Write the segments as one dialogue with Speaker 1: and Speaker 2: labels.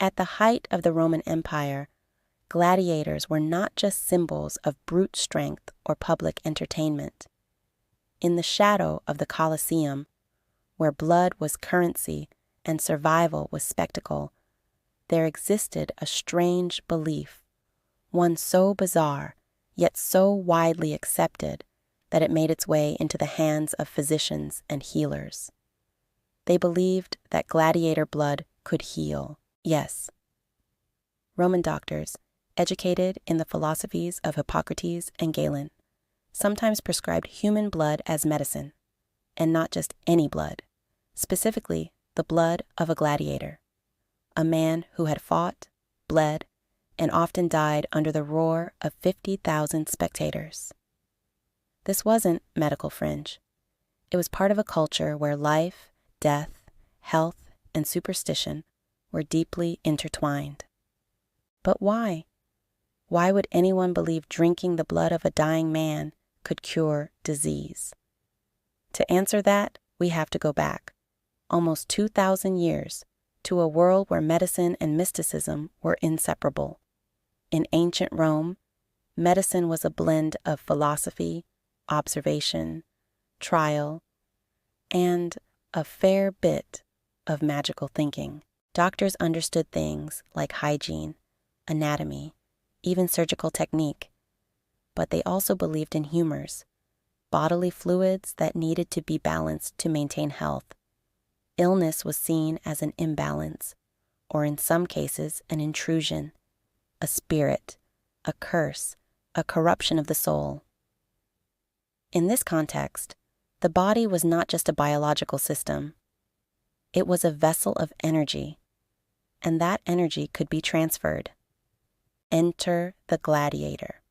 Speaker 1: At the height of the Roman Empire, gladiators were not just symbols of brute strength or public entertainment. In the shadow of the Colosseum, where blood was currency and survival was spectacle, there existed a strange belief, one so bizarre, yet so widely accepted that it made its way into the hands of physicians and healers. They believed that gladiator blood could heal. Yes. Roman doctors, educated in the philosophies of Hippocrates and Galen, sometimes prescribed human blood as medicine, and not just any blood, specifically the blood of a gladiator, a man who had fought, bled, and often died under the roar of 50,000 spectators. This wasn't medical fringe. It was part of a culture where life, death, health, and superstition were deeply intertwined. But why? Why would anyone believe drinking the blood of a dying man could cure disease? To answer that, we have to go back, almost 2,000 years, to a world where medicine and mysticism were inseparable. In ancient Rome, medicine was a blend of philosophy, observation, trial, and a fair bit of magical thinking. Doctors understood things like hygiene, anatomy, even surgical technique, but they also believed in humors, bodily fluids that needed to be balanced to maintain health. Illness was seen as an imbalance, or in some cases an intrusion, a spirit, a curse, a corruption of the soul. In this context, the body was not just a biological system. It was a vessel of energy, and that energy could be transferred. Enter the gladiator.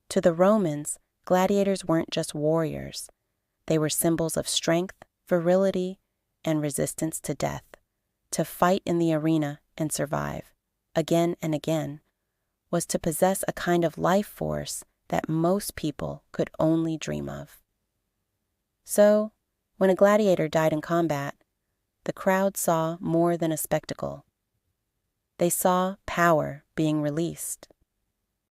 Speaker 1: To the Romans, gladiators weren't just warriors. They were symbols of strength, virility, and resistance to death. To fight in the arena and survive, again and again, was to possess a kind of life force that most people could only dream of. So, when a gladiator died in combat, the crowd saw more than a spectacle. They saw power being released.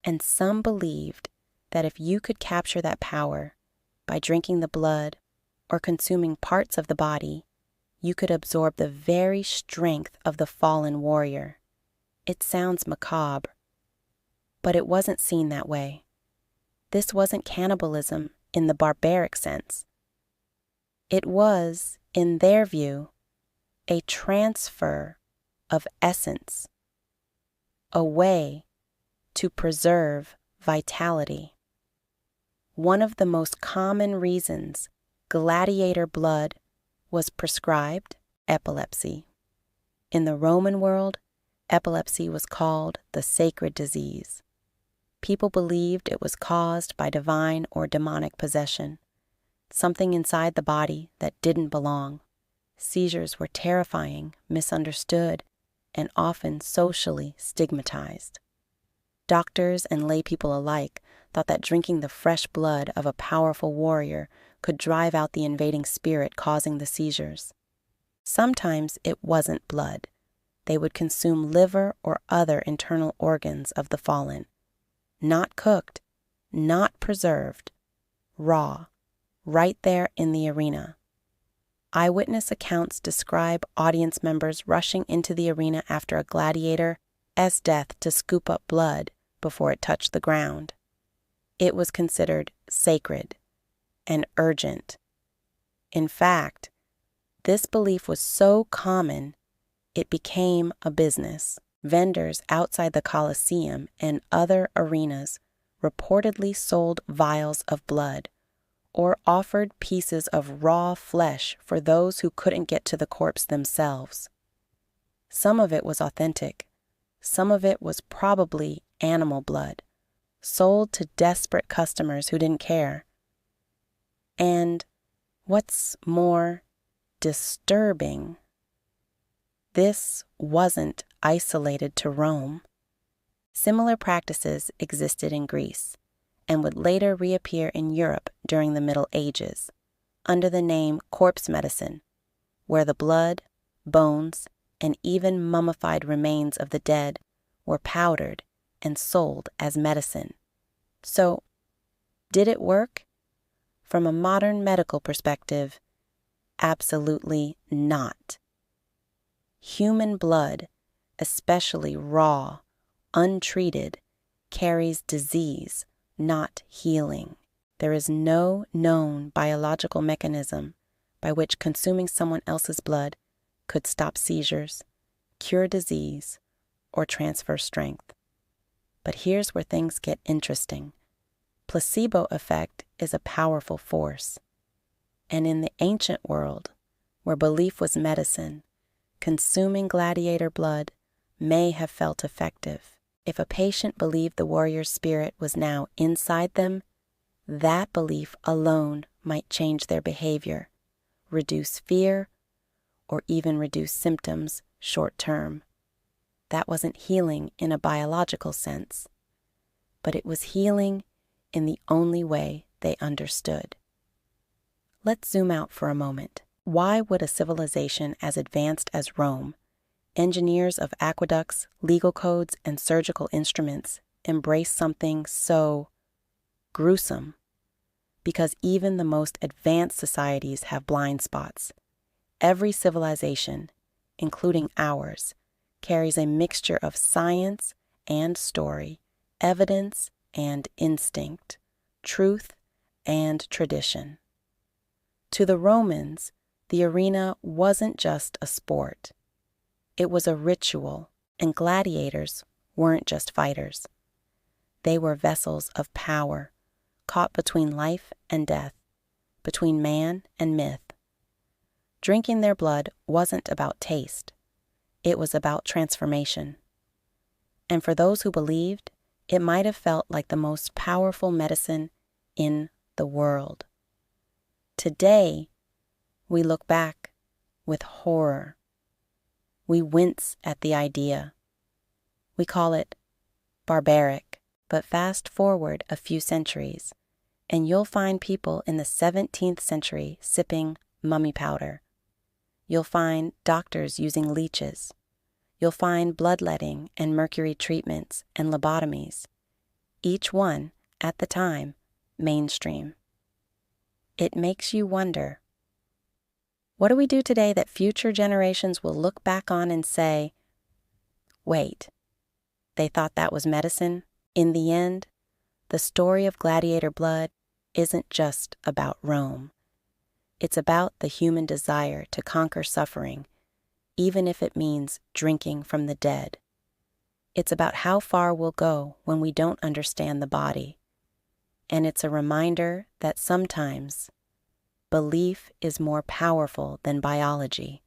Speaker 1: And some believed that if you could capture that power by drinking the blood or consuming parts of the body, you could absorb the very strength of the fallen warrior. It sounds macabre, but it wasn't seen that way. This wasn't cannibalism in the barbaric sense. It was, in their view, a transfer of essence, a way to preserve vitality. One of the most common reasons gladiator blood was prescribed epilepsy. In the Roman world, epilepsy was called the sacred disease. People believed it was caused by divine or demonic possession, something inside the body that didn't belong. Seizures were terrifying, misunderstood, and often socially stigmatized. Doctors and lay people alike thought that drinking the fresh blood of a powerful warrior could drive out the invading spirit causing the seizures. Sometimes it wasn't blood. They would consume liver or other internal organs of the fallen. Not cooked, not preserved, raw, right there in the arena. Eyewitness accounts describe audience members rushing into the arena after a gladiator as death to scoop up blood before it touched the ground. It was considered sacred and urgent. In fact, this belief was so common, it became a business. Vendors outside the Colosseum and other arenas reportedly sold vials of blood or offered pieces of raw flesh for those who couldn't get to the corpse themselves. Some of it was authentic. Some of it was probably animal blood, sold to desperate customers who didn't care. And what's more disturbing, this wasn't isolated to Rome. Similar practices existed in Greece and would later reappear in Europe during the Middle Ages under the name corpse medicine, where the blood, bones, and even mummified remains of the dead were powdered and sold as medicine. So, did it work? From a modern medical perspective, absolutely not. Human blood, especially raw, untreated, carries disease, not healing. There is no known biological mechanism by which consuming someone else's blood could stop seizures, cure disease, or transfer strength. But here's where things get interesting. Placebo effect is a powerful force. And in the ancient world, where belief was medicine, consuming gladiator blood may have felt effective. If a patient believed the warrior's spirit was now inside them, that belief alone might change their behavior, reduce fear, or even reduce symptoms short term. That wasn't healing in a biological sense, but it was healing in the only way they understood. Let's zoom out for a moment. Why would a civilization as advanced as Rome, engineers of aqueducts, legal codes, and surgical instruments, embrace something so gruesome? Because even the most advanced societies have blind spots. Every civilization, including ours, carries a mixture of science and story, evidence and instinct, truth and tradition. To the Romans, the arena wasn't just a sport. It was a ritual, and gladiators weren't just fighters. They were vessels of power, caught between life and death, between man and myth. Drinking their blood wasn't about taste. It was about transformation. And for those who believed, it might have felt like the most powerful medicine in the world. Today, we look back with horror. We wince at the idea. We call it barbaric. But fast forward a few centuries, and you'll find people in the 17th century sipping mummy powder. You'll find doctors using leeches. You'll find bloodletting and mercury treatments and lobotomies, each one, at the time, mainstream. It makes you wonder, what do we do today that future generations will look back on and say, wait, they thought that was medicine? In the end, the story of gladiator blood isn't just about Rome. It's about the human desire to conquer suffering, even if it means drinking from the dead. It's about how far we'll go when we don't understand the body. And it's a reminder that sometimes belief is more powerful than biology.